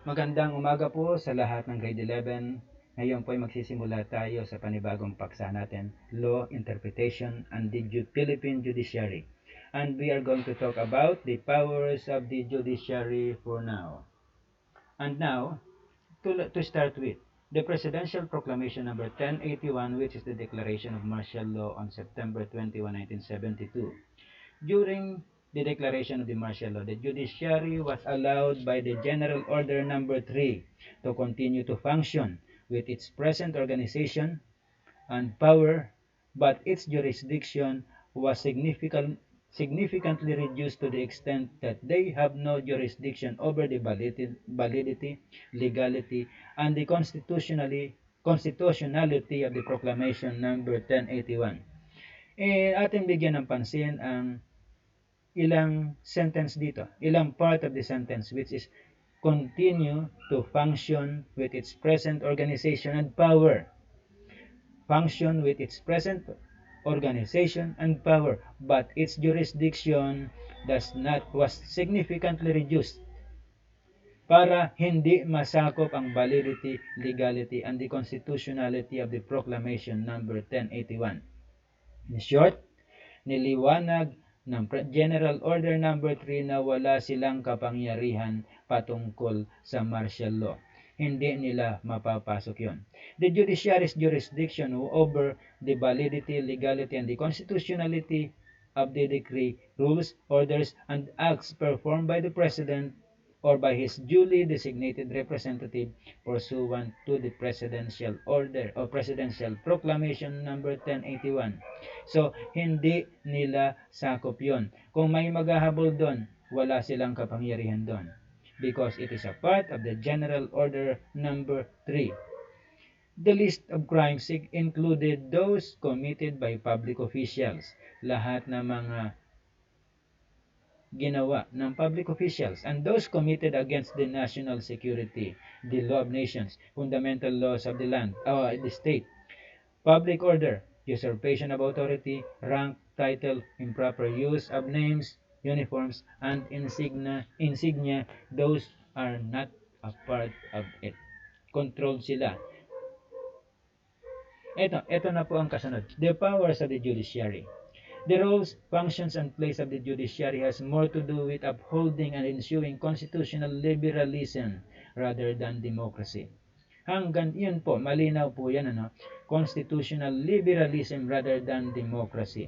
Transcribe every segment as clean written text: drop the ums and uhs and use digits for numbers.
Magandang umaga po sa lahat ng grade 11. Ngayon po ay magsisimula tayo sa panibagong paksa natin, Law, Interpretation, and the Philippine Judiciary. And we are going to talk about the powers of the judiciary for now. And now, to start with, the Presidential Proclamation number 1081, which is the Declaration of Martial Law on September 21, 1972. During the declaration of the martial law, the judiciary was allowed by the General Order number 3 to continue to function with its present organization and power, but its jurisdiction was significantly reduced to the extent that they have no jurisdiction over the validity, legality, and the constitutionality of the Proclamation number 1081. Ating bigyan ng pansin ang ilang sentence dito, ilang part of the sentence, which is continue to function with its present organization and power. Function with its present organization and power, but its jurisdiction was significantly reduced para hindi masakop ang validity, legality, and the constitutionality of the Proclamation number 1081. In short, niliwanag ng General Order number 3 na wala silang kapangyarihan patungkol sa martial law. Hindi nila mapapasok yon. The judiciary's jurisdiction over the validity, legality, and the constitutionality of the decree, rules, orders, and acts performed by the President or by his duly designated representative pursuant to the Presidential Order or Presidential Proclamation number 1081. So, hindi nila sakop yon. Kung may maghahabol doon, wala silang kapangyarihan doon. Because it is a part of the General Order number 3. The list of crimes included those committed by public officials. Lahat ng mga ginawa ng public officials and those committed against the national security, the law of nations, fundamental laws of the land, the state, public order, usurpation of authority, rank, title, improper use of names, uniforms, and insignia, those are not a part of it. Controlled sila. Ito na po ang kasunod. The powers of the judiciary. The roles, functions, and place of the judiciary has more to do with upholding and ensuing constitutional liberalism rather than democracy. Hanggang yun po, malinaw po yan, constitutional liberalism rather than democracy.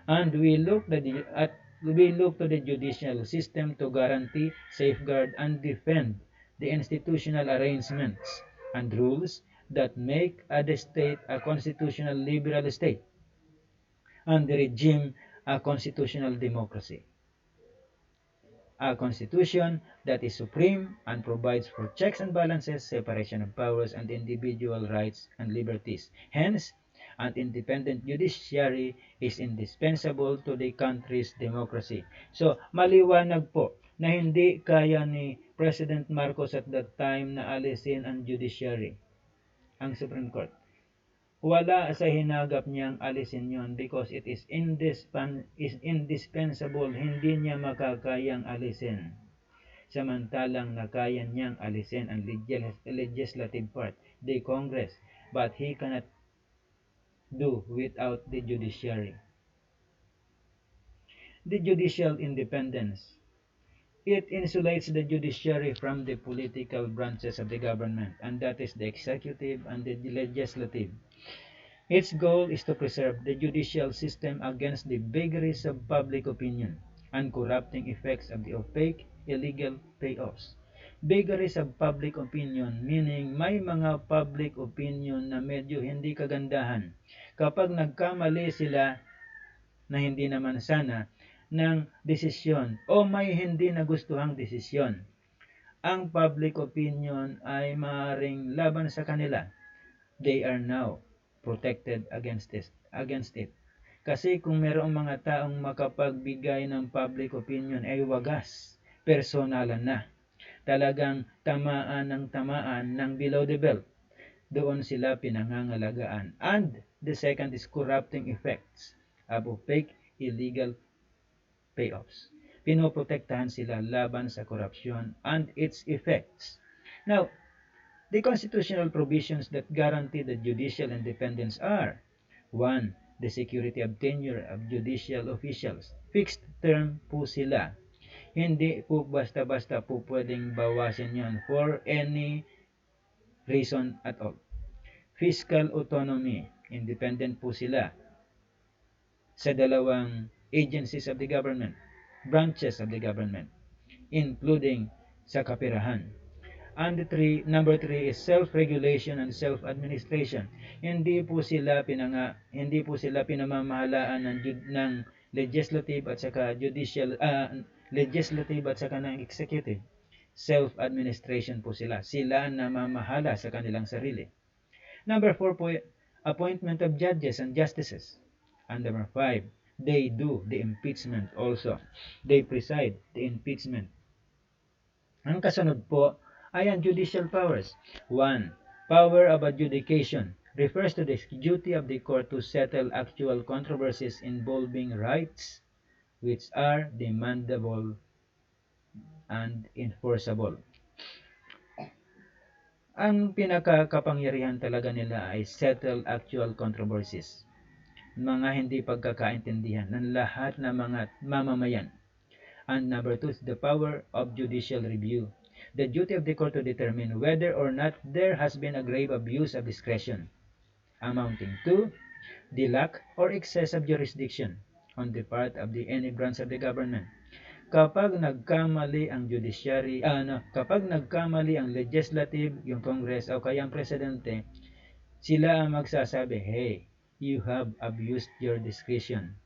And we look to the judicial system to guarantee, safeguard, and defend the institutional arrangements and rules that make the state a constitutional liberal state and the regime a constitutional democracy. A constitution that is supreme and provides for checks and balances, separation of powers, and individual rights and liberties. Hence, an independent judiciary is indispensable to the country's democracy. So, maliwanag po na hindi kaya ni President Marcos at that time na alisin ang judiciary, ang Supreme Court. Wala sa hinagap niyang alisin yon because it is indispensable. Hindi niya makakayang alisin. Samantalang nakaya niyang alisin ang legislative part, the Congress, but he cannot do without the judiciary. The judicial independence. It insulates the judiciary from the political branches of the government, and that is the executive and the legislative. Its goal is to preserve the judicial system against the vagaries of public opinion and corrupting effects of the opaque, illegal payoffs. Vagaries of public opinion, meaning may mga public opinion na medyo hindi kagandahan. Kapag nagkamali sila na hindi naman sana ng desisyon o may hindi nagustuhang desisyon, ang public opinion ay maaaring laban sa kanila. They are now protected against it. Kasi kung mayroong mga taong makapagbigay ng public opinion ay wagas, personalan na. Talagang tamaan ng below the belt. Doon sila pinangangalagaan. And the second is corrupting effects of opaque, illegal payoffs. pinoprotektahan sila laban sa corruption and its effects. Now, the constitutional provisions that guarantee the judicial independence are: 1. The security of tenure of judicial officials. Fixed term po sila. Hindi po basta-basta po pwedeng bawasin yon for any reason at all. Fiscal autonomy. Independent po sila sa dalawang agencies of the government, branches of the government, including sa kapirahan. And number 3 is self-regulation and self-administration. Hindi po sila pinamamahalaan ng legislative at saka legislative at saka ng executive. Self-administration po sila. Sila namamahala sa kanilang sarili. Number 4 po, appointment of judges and justices. And number 5, they do the impeachment also. They preside the impeachment. Ang kasunod po ay ang judicial powers. 1. Power of adjudication refers to the duty of the court to settle actual controversies involving rights which are demandable and enforceable. Ang pinakakapangyarihan talaga nila ay settle actual controversies, mga hindi pagkakaintindihan ng lahat ng mga mamamayan. And number 2 is the power of judicial review, the duty of the court to determine whether or not there has been a grave abuse of discretion amounting to the lack or excess of jurisdiction on the part of any branch of the government. Kapag nagkamali ang judiciary, kapag nagkamali ang legislative, yung Congress o kaya ang presidente, sila ang magsasabi, hey, you have abused your discretion.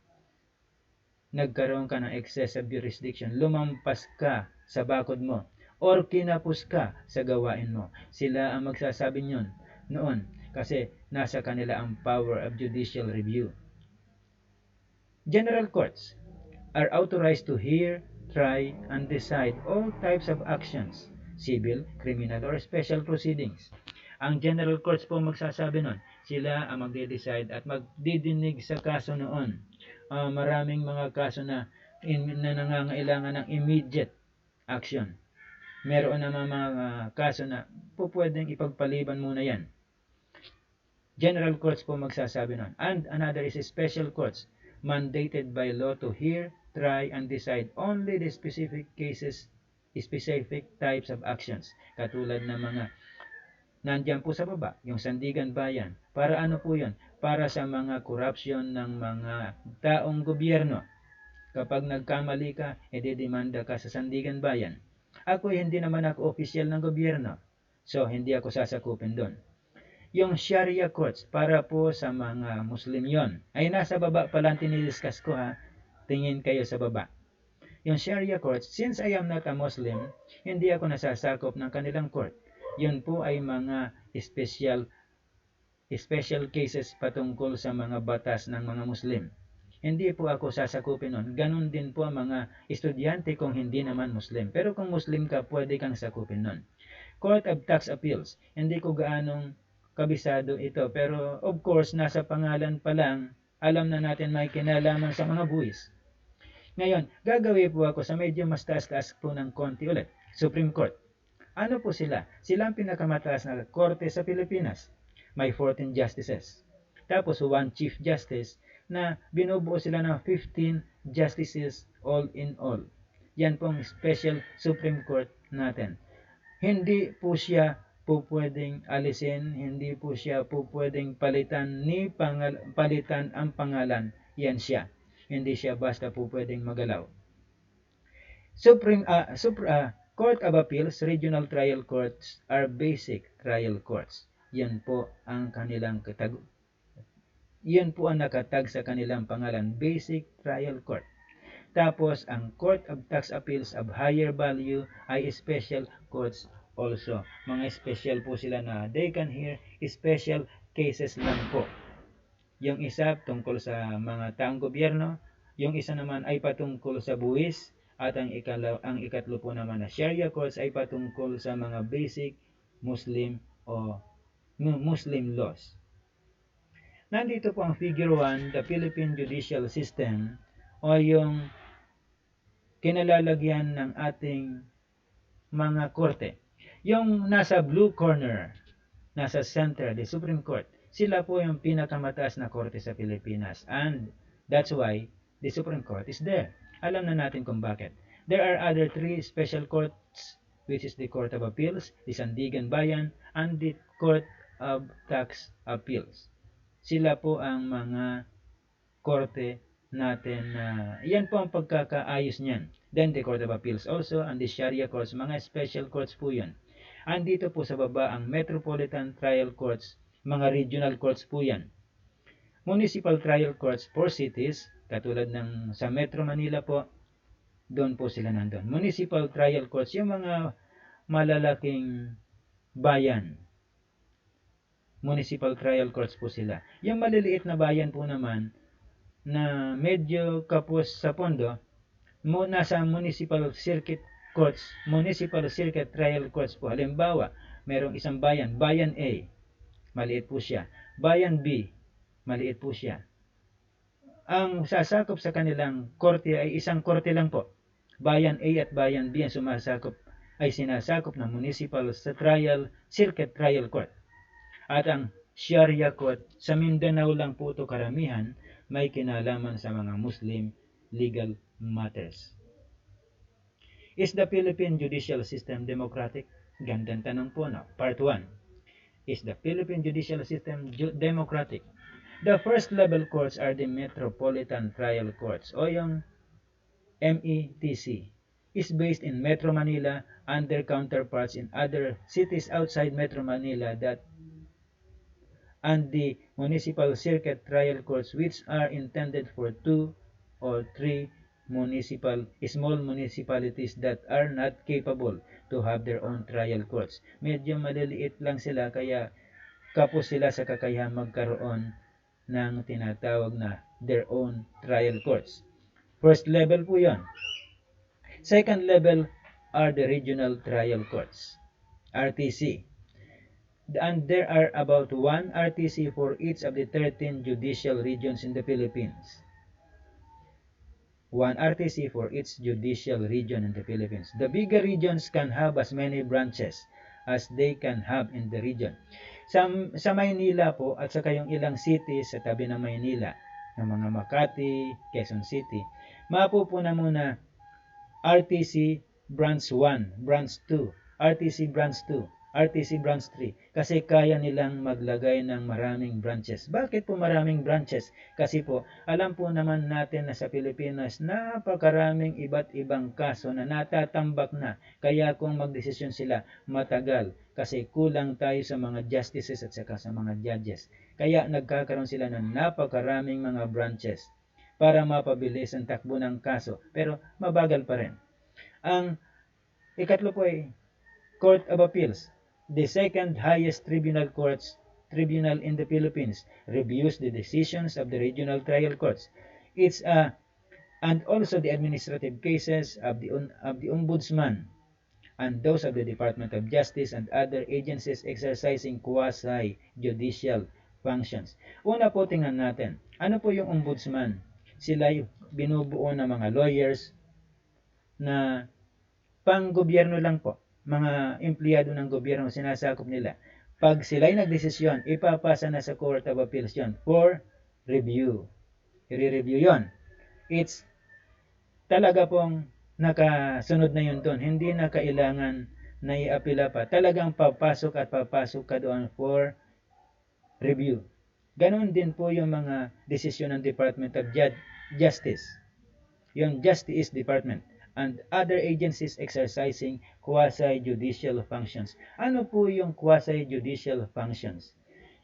Nagkaroon ka ng excessive jurisdiction, lumampas ka sa bakod mo, or kinapos ka sa gawain mo. Sila ang magsasabi noon kasi nasa kanila ang power of judicial review. General courts are authorized to hear, try, and decide all types of actions, civil, criminal, or special proceedings. Ang general courts po magsasabi nun, sila ang magde-decide at magdidinig sa kaso noon. Maraming mga kaso na nangangailangan ng immediate action. Meron naman mga kaso na po pwedeng ipagpaliban muna yan. General courts po magsasabi nun. And another is special courts, mandated by law to hear, try, and decide only the specific cases, specific types of actions. Katulad ng mga nandiyan po sa baba, yung Sandigan Bayan. Para ano po yun? Para sa mga corruption ng mga taong gobyerno. Kapag nagkamali ka, ededemanda ka sa Sandigan Bayan. Ako hindi naman ako opisyal ng gobyerno. So, hindi ako sasakupin doon. Yung Sharia courts, para po sa mga Muslim yon. Ay nasa baba pala tinidiscuss ko ha. Tingin kayo sa baba. Yung Sharia courts, since I am not a Muslim, hindi ako nasasakop ng kanilang court. Yun po ay mga special cases patungkol sa mga batas ng mga Muslim. Hindi po ako sasakupin nun. Ganon din po ang mga estudyante kung hindi naman Muslim. Pero kung Muslim ka, pwede kang sakupin nun. Court of Tax Appeals, hindi ko gaanong kabisado ito. Pero of course, nasa pangalan pa lang, alam na natin may kinalaman sa mga buwis. Ngayon, gagawin po ako sa medyo mas taas-taas po ng konti ulit. Supreme Court. Ano po sila? Sila ang pinakamataas na korte sa Pilipinas. May 14 justices. Tapos 1 Chief Justice na binubuo sila ng 15 justices all in all. Yan pong special Supreme Court natin. Hindi po siya po pwedeng alisin, hindi po siya po pwedeng palitan palitan ang pangalan. Yan siya. Hindi siya basta po pwedeng magalaw. Court of Appeals, Regional Trial Courts are basic trial courts. Yan po ang kanilang yan po ang nakatag sa kanilang pangalan, Basic Trial Court. Tapos, ang Court of Tax Appeals of higher value ay special courts also. Mga special po sila na they can hear special cases lang po. Yung isa tungkol sa mga taong gobyerno, yung isa naman ay patungkol sa buwis, at ang ikatlo po naman na Sharia courts ay patungkol sa mga basic Muslim o Muslim laws. Nandito po ang figure 1, the Philippine Judicial System o yung kinalalagyan ng ating mga korte. Yung nasa blue corner, nasa center, the Supreme Court, sila po yung pinakamataas na korte sa Pilipinas. And that's why the Supreme Court is there. Alam na natin kung bakit. There are other three special courts, which is the Court of Appeals, the Sandigan Bayan, and the Court of Tax Appeals. Sila po ang mga korte natin na yan po ang pagkakaayos niyan. Then the Court of Appeals also and the Sharia courts, mga special courts po yan. Andito po sa baba ang Metropolitan Trial Courts, mga regional courts po yan. Municipal Trial Courts for cities, katulad ng sa Metro Manila po, doon po sila nandun. Municipal Trial Courts, yung mga malalaking bayan, municipal trial courts po sila. Yung maliliit na bayan po naman, na medyo kapos sa pondo, nasa municipal circuit courts, municipal circuit trial courts po. Halimbawa, merong isang bayan, bayan A, maliit po siya. Bayan B, maliit po siya. Ang sasakop sa kanilang korte ay isang korte lang po. Bayan A at Bayan B ang sinasakop ng municipal sa circuit trial court. At ang Sharia court, sa Mindanao lang po ito karamihan, may kinalaman sa mga Muslim legal matters. Is the Philippine judicial system democratic? Gandang tanong po, no? Part 1. Is the Philippine judicial system democratic? The first level courts are the Metropolitan Trial Courts o yung METC. Is based in Metro Manila and their counterparts in other cities outside Metro Manila and the municipal circuit trial courts, which are intended for 2 or 3 small municipalities that are not capable to have their own trial courts. Medyo maliliit lang sila, kaya kapos sila sa kakayahan magkaroon ng tinatawag na their own trial courts. First level po yon. Second level are the regional trial courts, RTC. And there are about 1 RTC for each of the 13 judicial regions in the Philippines. 1 RTC for each judicial region in the Philippines. The bigger regions can have as many branches as they can have in the region. Sa Maynila po, at saka yung ilang cities sa tabi ng Maynila, ng mga Makati, Quezon City, mapupuna muna RTC Branch 1, Branch 2, RTC Branch 2, RTC Branch 3, kasi kaya nilang maglagay ng maraming branches. Bakit po maraming branches? Kasi po, alam po naman natin na sa Pilipinas, napakaraming iba't ibang kaso na natatambak na. Kaya kung magdesisyon sila, matagal. Kasi kulang tayo sa mga justices at saka sa mga judges. Kaya nagkakaroon sila ng napakaraming mga branches para mapabilis ang takbo ng kaso. Pero mabagal pa rin. Ang ikatlo po ay Court of Appeals. The second highest tribunal in the Philippines, reviews the decisions of the regional trial courts. And also the administrative cases of the Ombudsman and those of the Department of Justice and other agencies exercising quasi-judicial functions. Una po tingnan natin, ano po yung Ombudsman? Sila yung binubuo ng mga lawyers na pang-gobyerno lang po. Mga empleyado ng gobyerno sinasakop nila. Pag sila'y nagdesisyon, ipapasa na sa Court of Appeals yon for review. I-review yon. It's talaga pong nakasunod na yun doon. Hindi na kailangan na i-apila pa. Talagang papasok ka doon for review. Ganon din po yung mga desisyon ng Department of Justice. Yung Justice Department and other agencies exercising quasi-judicial functions. Ano po yung quasi-judicial functions?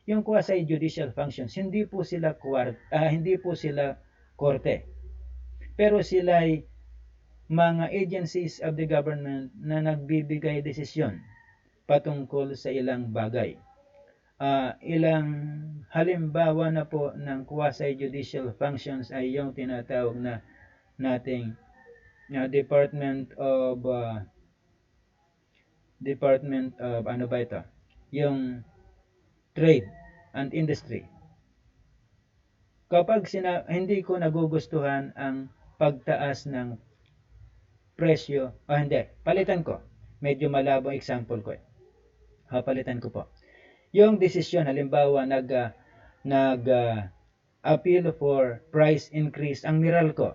Yung quasi-judicial functions, hindi po sila korte. Pero sila ay mga agencies of the government na nagbibigay desisyon patungkol sa ilang bagay. Ilang halimbawa na po ng quasi-judicial functions ay yung tinatawag na nating Department of ano ba ito? Yung Trade and Industry. Kapag hindi ko nagugustuhan ang pagtaas ng presyo, hindi, palitan ko. Medyo malabo ang example ko. Palitan ko po. Yung desisyon, halimbawa, appeal for price increase ang Meralco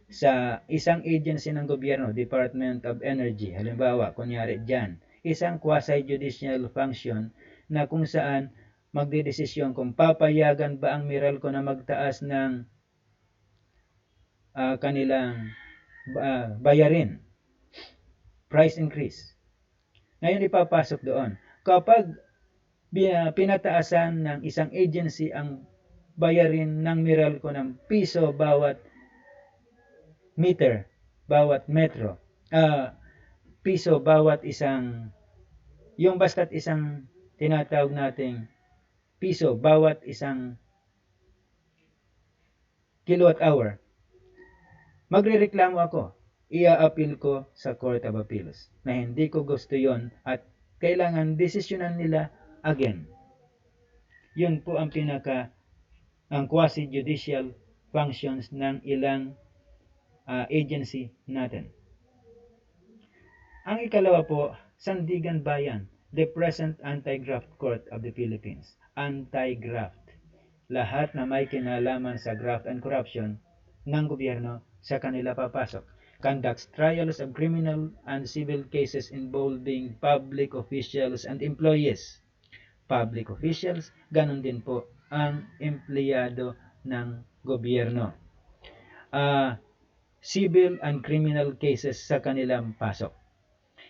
sa isang agency ng gobyerno, Department of Energy, halimbawa, kunyari dyan, isang quasi-judicial function na kung saan magdedesisyon kung papayagan ba ang Meralco na magtaas ng kanilang bayarin, price increase. Ngayon ipapasok doon. Kapag pinataasan ng isang agency ang bayarin ng Meralco ng piso bawat meter, bawat metro, piso bawat isang, yung basta't isang tinatawag nating piso bawat isang kilowatt hour, magrereklamo ako, ia-appeal ko sa Court of Appeals na hindi ko gusto yon at kailangan desisyonan nila again. Yun po ang ang quasi-judicial functions ng ilang agency natin. Ang ikalawa po, Sandigan Bayan, the present Anti-Graft Court of the Philippines. Anti-graft. Lahat na may kinalaman sa graft and corruption ng gobyerno sa kanila papasok. Conducts trials of criminal and civil cases involving public officials and employees. Public officials, ganun din po ang empleyado ng gobyerno. Civil and criminal cases sa kanilang pasok,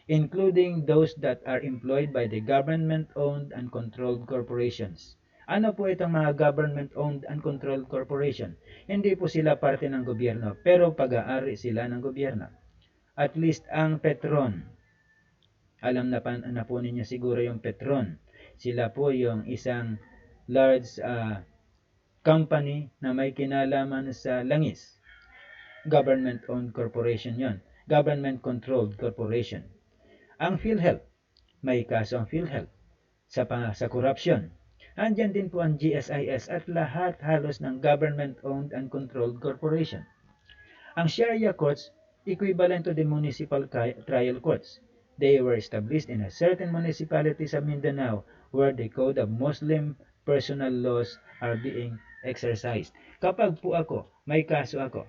including those that are employed by the government-owned and controlled corporations. Ano po itong mga government-owned and controlled corporation? Hindi po sila parte ng gobyerno, pero pag-aari sila ng gobyerno. At least ang Petron, alam na po ninyo siguro yung Petron. Sila po yung isang large company na may kinalaman sa langis. Government-owned corporation yon. Government-controlled corporation. Ang PhilHealth, may kaso ang PhilHealth sa korupsyon. Andyan din po ang GSIS at lahat halos ng government-owned and controlled corporation. Ang Sharia courts, equivalent to the municipal trial courts. They were established in a certain municipality sa Mindanao where the code of Muslim personal laws are being exercised. Kapag po may kaso ako,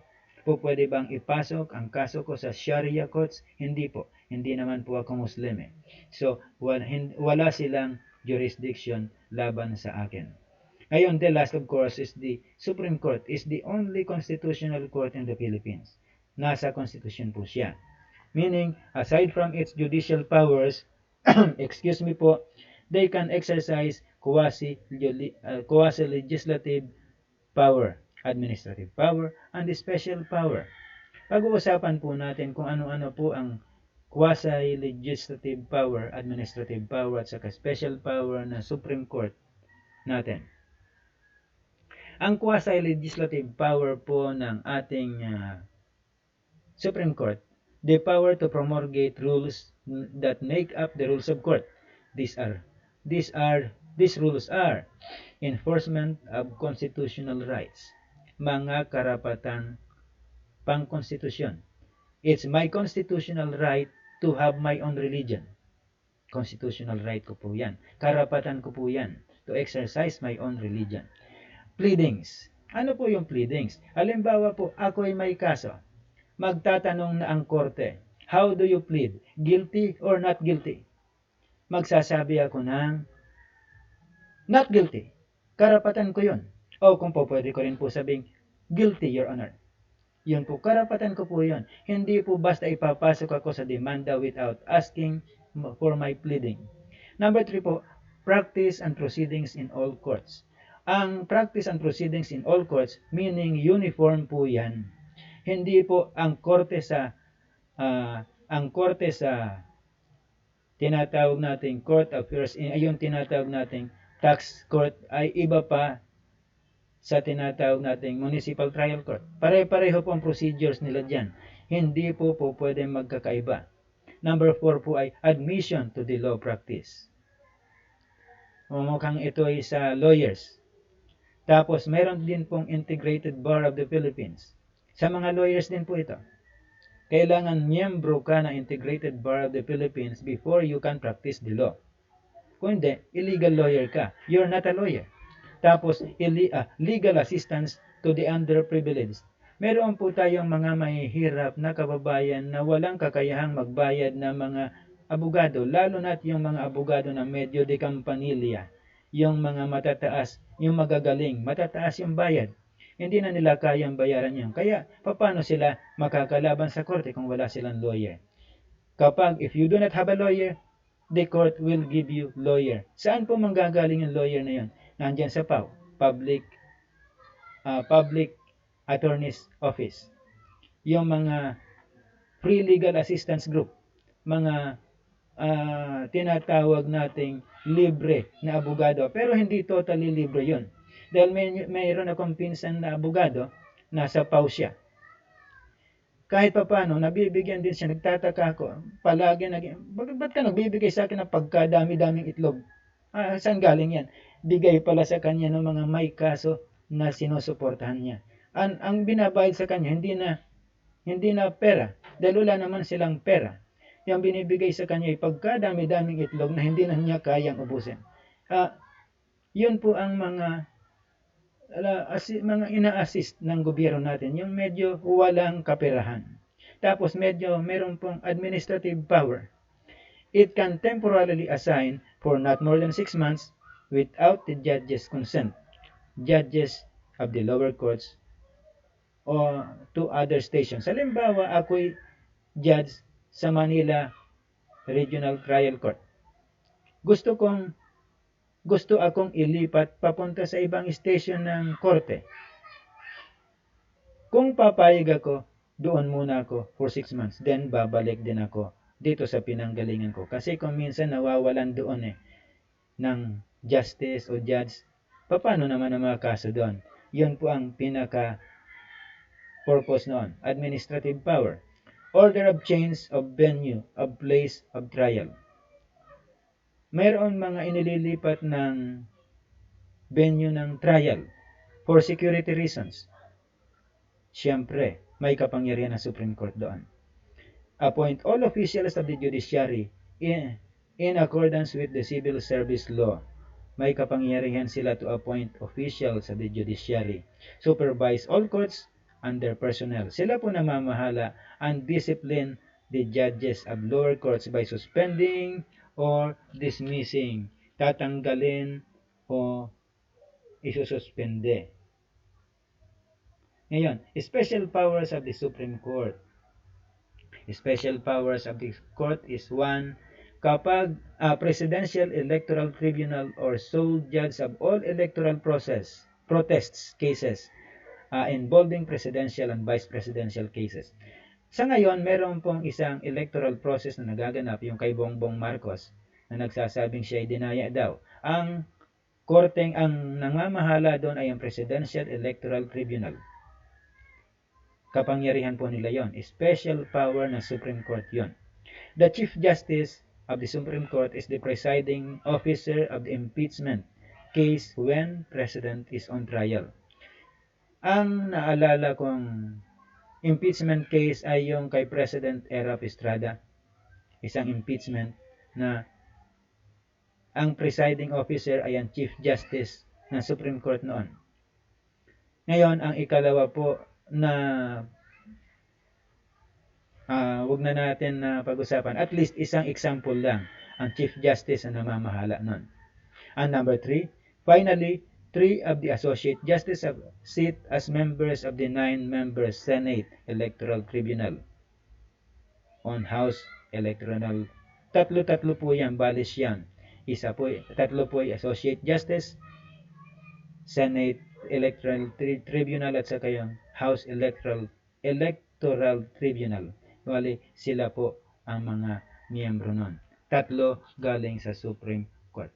pwede bang ipasok ang kaso ko sa Sharia courts? Hindi po. Hindi naman po ako Muslim eh. So, wala silang jurisdiction laban sa akin. Ngayon, the last of course is the Supreme Court is the only constitutional court in the Philippines. Nasa Constitution po siya. Meaning, aside from its judicial powers, excuse me po, they can exercise quasi-legislative power, administrative power, and special power. Pag-uusapan po natin kung ano-ano po ang quasi-legislative power, administrative power, at saka special power na Supreme Court natin. Ang quasi-legislative power po ng ating Supreme Court, the power to promulgate rules that make up the rules of court. These rules are enforcement of constitutional rights, mga karapatan pang-konstitusyon. It's my constitutional right to have my own religion. Constitutional right ko po yan. Karapatan ko po yan to exercise my own religion. Pleadings. Ano po yung pleadings? Halimbawa po, ako ay may kaso. Magtatanong na ang korte, how do you plead? Guilty or not guilty? Magsasabi ako ng not guilty. Karapatan ko yun. O kung po pwede ko rin po sabing guilty, Your Honor. Yun po, karapatan ko po yun. Hindi po basta ipapasok ako sa demanda without asking for my pleading. Number 3 po, practice and proceedings in all courts. Ang practice and proceedings in all courts, meaning uniform po yan. Hindi po ang korte sa tinatawag nating court of first, yung tinatawag nating tax court ay iba pa sa tinatawag nating municipal trial court. Pare-pareho po ang procedures nila dyan. Hindi po pwede magkakaiba. Number 4 po ay admission to the law practice. Mukhang ito ay sa lawyers. Tapos meron din pong integrated bar of the Philippines. Sa mga lawyers din po ito. Kailangan miyembro ka ng Integrated Bar of the Philippines before you can practice the law. Kung hindi, illegal lawyer ka. You're not a lawyer. Tapos, legal assistance to the underprivileged. Meron po tayong mga mahihirap na kababayan na walang kakayahang magbayad ng mga abogado, lalo na't yung mga abogado na medyo de campanilla, yung mga matataas, yung magagaling, matataas yung bayad. Hindi na nila kayang bayaran yan. Kaya, paano sila makakalaban sa korte kung wala silang lawyer? If you do not have a lawyer, the court will give you lawyer. Saan po manggagaling yung lawyer na yun? Nandyan sa PAO, Public Attorney's Office. Yung mga free legal assistance group, mga tinatawag nating libre na abogado. Pero hindi totally libre yun. Dahil mayroon akong pinsan na abogado, nasa PAO siya. Kahit pa paano, nabibigyan din siya, nagtataka ako, palagi ba't ka nagbibigay sa akin ng pagkadami-daming itlog? Saan galing yan? Bigay pala sa kanya ng mga may kaso na sinusuportahan niya. Ang binabayad sa kanya, hindi na pera, dahil wala naman silang pera. Yung binibigay sa kanya ay pagkadami-daming itlog na hindi na niya kayang ubusin. Yun po ang mga ina-assist ng gobyerno natin, yung medyo walang kaperahan. Tapos meron pong administrative power. It can temporarily assign for not more than 6 months without the judge's consent, judges of the lower courts o to other stations. Halimbawa, ako'y judge sa Manila Regional Trial Court. Gusto akong ilipat papunta sa ibang station ng korte. Kung papayag ako, doon muna ako for 6 months. Then, babalik din ako dito sa pinanggalingan ko. Kasi kung minsan nawawalan doon ng justice o judge, paano naman ang mga kaso doon? Yun po ang pinaka-purpose noon. Administrative power. Order of change of venue, of place of trial. Mayroon mga inililipat ng venue ng trial for security reasons. Siyempre, may kapangyarihan ng Supreme Court doon. Appoint all officials of the Judiciary in accordance with the Civil Service Law. May kapangyarihan sila to appoint officials of the Judiciary. Supervise all courts and their personnel. Sila po namamahala and discipline the judges of lower courts by suspending or dismissing. Tatanggalin o isususpende. Ngayon, special powers of the Supreme Court. Special powers of the court is 1. Kapag Presidential Electoral Tribunal or sole judge of all electoral protests cases involving presidential and vice presidential cases. Sa ngayon, meron pong isang electoral process na nagaganap, yung kay Bongbong Marcos, na nagsasabing siya ay dinaya daw. Ang nangamahala doon ay ang Presidential Electoral Tribunal. Kapangyarihan po nila yon. Special power ng Supreme Court yon. The Chief Justice of the Supreme Court is the presiding officer of the impeachment case when President is on trial. Ang naalala kong impeachment case ay yung kay President Erap Estrada. Isang impeachment na ang presiding officer ay ang Chief Justice ng Supreme Court noon. Ngayon, ang ikalawa po na wag na natin pag-usapan. At least isang example lang ang Chief Justice na namamahala nun. And number 3, finally, 3 of the Associate Justices sit as members of the 9-member Senate Electoral Tribunal on House Electoral. Tatlo po yan, balis yan. Tatlo po ay Associate Justice, Senate Electoral Tribunal at saka yung House Electoral Tribunal. Bali, sila po ang mga miyembro nun. Tatlo galing sa Supreme Court.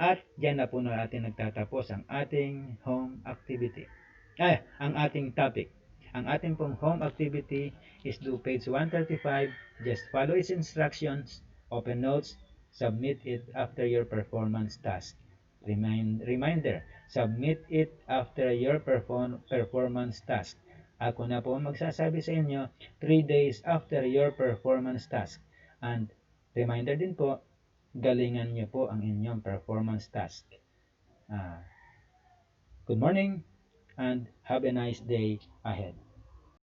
At dyan na po natin nagtatapos ang ating home activity. Ang ating topic. Ang ating pong home activity is do page 135. Just follow its instructions, open notes, submit it after your performance task. Reminder, submit it after your performance task. Ako na po ang magsasabi sa inyo 3 days after your performance task. And reminder din po, galingan nyo po ang inyong performance task. Good morning and have a nice day ahead.